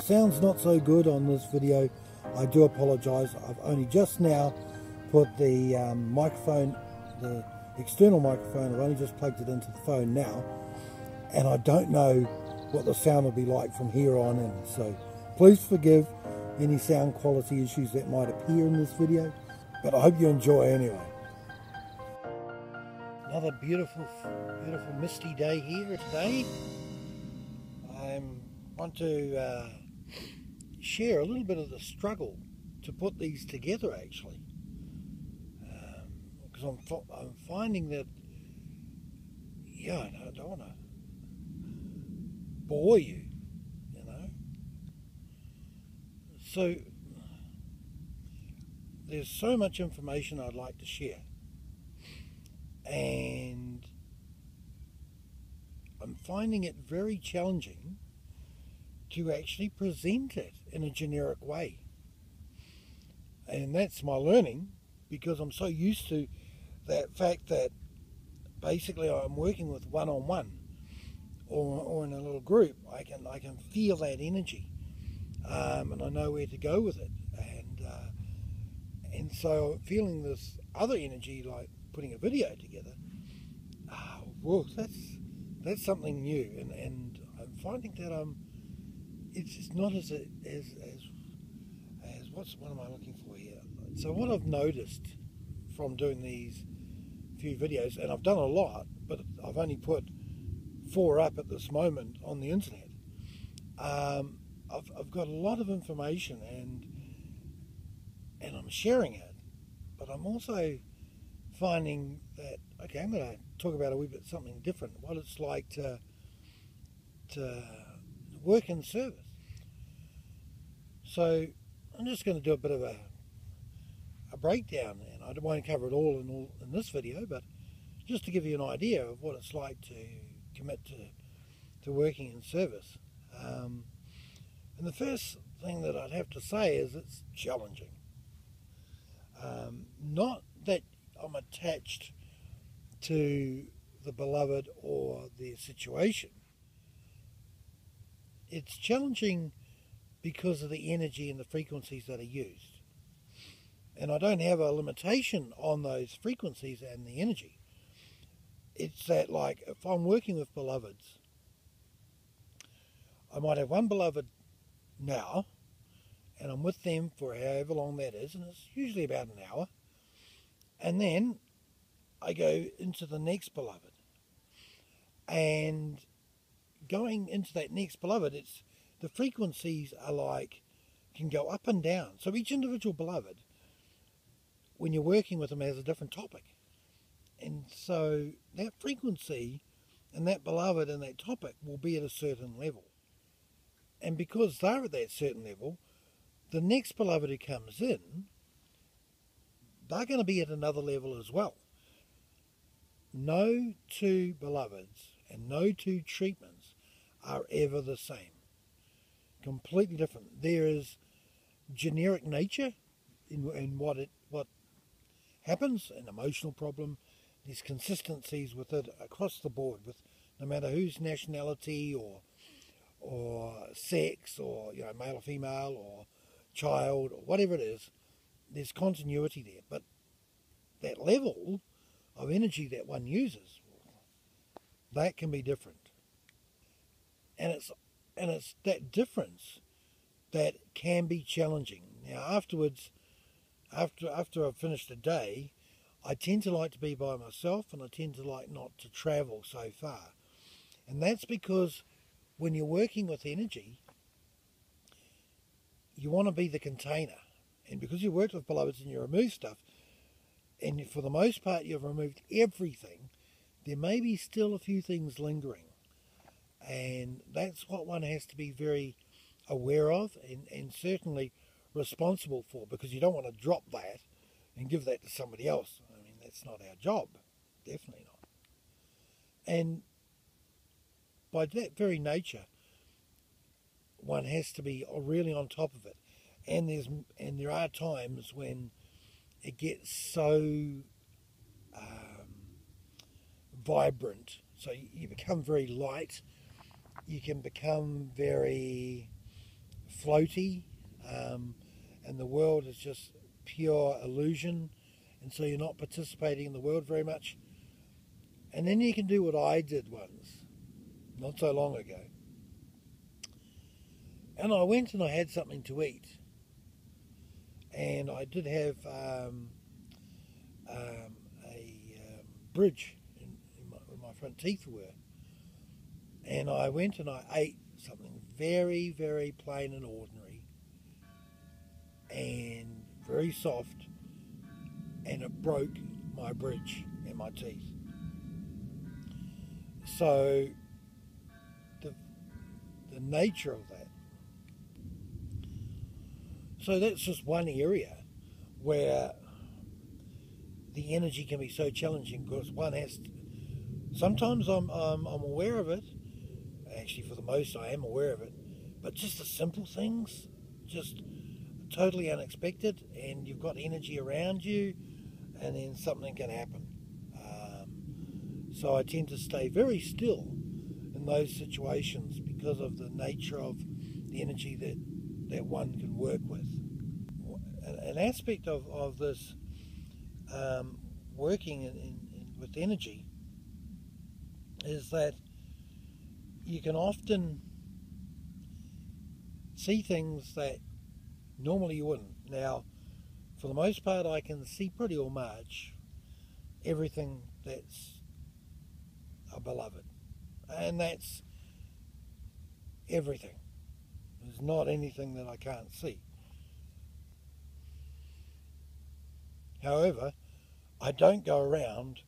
sound's not so good on this video, I do apologise. I've only just now put the microphone, the external microphone, I've only just plugged it into the phone now, and I don't know what the sound will be like from here on in. So please forgive any sound quality issues that might appear in this video, but I hope you enjoy anyway. Another beautiful misty day here today. I want to share a little bit of the struggle to put these together, actually, because I'm finding that, yeah, I don't want to bore you, you know. So there's so much information I'd like to share, and I'm finding it very challenging to actually present it in a generic way. And that's my learning, because I'm so used to that fact that basically I'm working with one-on-one or in a little group. I can feel that energy, and I know where to go with it. And so feeling this other energy, like putting a video together, well, that's something new, and I'm finding that it's not as what am I looking for here? So what I've noticed from doing these few videos, and I've done a lot, but I've only put 4 up at this moment on the internet. I've got a lot of information, and I'm sharing it, but I'm also finding that, okay, I'm going to talk about a wee bit something different, what it's like to work in service. So I'm just going to do a bit of a breakdown, and I won't cover it all in this video, but just to give you an idea of what it's like to commit to working in service. And the first thing that I'd have to say is it's challenging. Not that I'm attached to the beloved or their situation. It's challenging because of the energy and the frequencies that are used. And I don't have a limitation on those frequencies and the energy. It's that, like, if I'm working with beloveds, I might have one beloved now, and I'm with them for however long that is, and it's usually about an hour, and then I go into the next beloved. And going into that next beloved, the frequencies are like, can go up and down. So each individual beloved, when you're working with them, has a different topic. And so that frequency and that beloved and that topic will be at a certain level. And because they're at that certain level, the next beloved who comes in, they're going to be at another level as well. No two beloveds and no two treatments are ever the same. Completely different. There is generic nature in what happens, an emotional problem. There's consistencies with it across the board, with no matter whose nationality or sex, or male or female or child or whatever it is. There's continuity there, but that level of energy that one uses, that can be different, and it's that difference that can be challenging. Now afterwards, after I've finished a day, I tend to like to be by myself, and I tend to like not to travel so far. And that's because when you're working with energy, you want to be the container. And because you worked with beloveds and you remove stuff, and for the most part you've removed everything, there may be still a few things lingering. And that's what one has to be very aware of, and certainly responsible for, because you don't want to drop that and give that to somebody else. I mean, that's not our job. Definitely not. And by that very nature, one has to be really on top of it. And there are times when it gets so vibrant, so you become very light. You can become very floaty, and the world is just pure illusion, and so you're not participating in the world very much. And then you can do what I did once, not so long ago. And I went and I had something to eat. And I did have a bridge in my front teeth were. And I went and I ate something very, very plain and ordinary and very soft, and it broke my bridge and my teeth. So the nature of that. So that's just one area where the energy can be so challenging, because one has to, sometimes I'm aware of it. Actually, for the most, I am aware of it. But just the simple things, just totally unexpected, and you've got energy around you, and then something can happen. So I tend to stay very still in those situations because of the nature of the energy that one can work with. An aspect of this working with energy is that you can often see things that normally you wouldn't. Now, for the most part, I can see pretty much everything that's a beloved, and that's everything. There's not anything that I can't see. However, I don't go around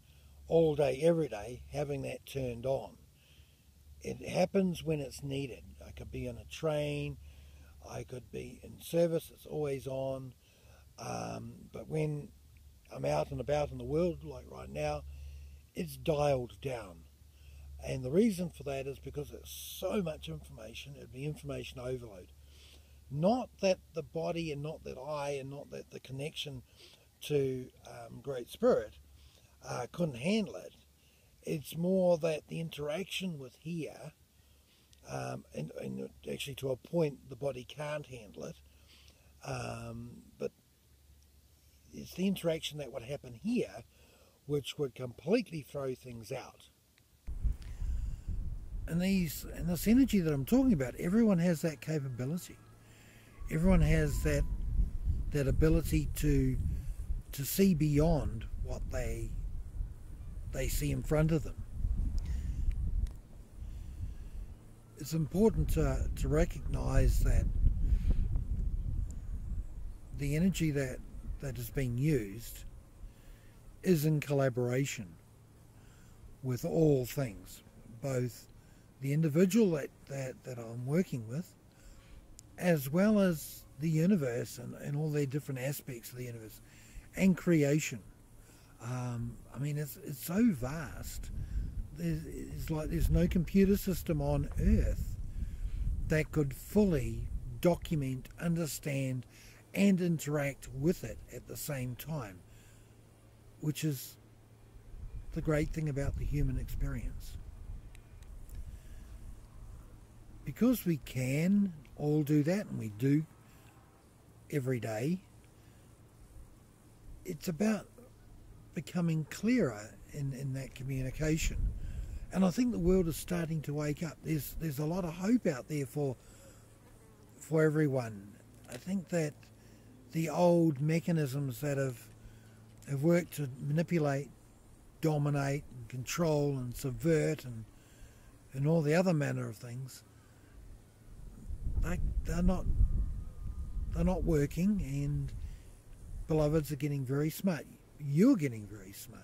all day, every day, having that turned on. It happens when it's needed. I could be on a train, I could be in service, it's always on. But when I'm out and about in the world, like right now, it's dialed down. And the reason for that is because it's so much information, it'd be information overload. Not that the body and not that I and not that the connection to Great Spirit couldn't handle it. It's more that the interaction with here, and actually to a point the body can't handle it, but it's the interaction that would happen here which would completely throw things out. And this energy that I'm talking about, everyone has that capability. Everyone has that ability to see beyond what they see in front of them. It's important to recognize that the energy that is being used is in collaboration with all things, both the individual that I'm working with, as well as the universe and all the different aspects of the universe, and creation. I mean, it's so vast. There's no computer system on Earth that could fully document, understand, and interact with it at the same time, which is the great thing about the human experience. Because we can all do that, and we do every day, it's about becoming clearer in that communication. And I think the world is starting to wake up. There's a lot of hope out there for everyone. I think that the old mechanisms that have worked to manipulate, dominate, and control and subvert and all the other manner of things, they're not working, and beloveds are getting very smart. You're getting very smart.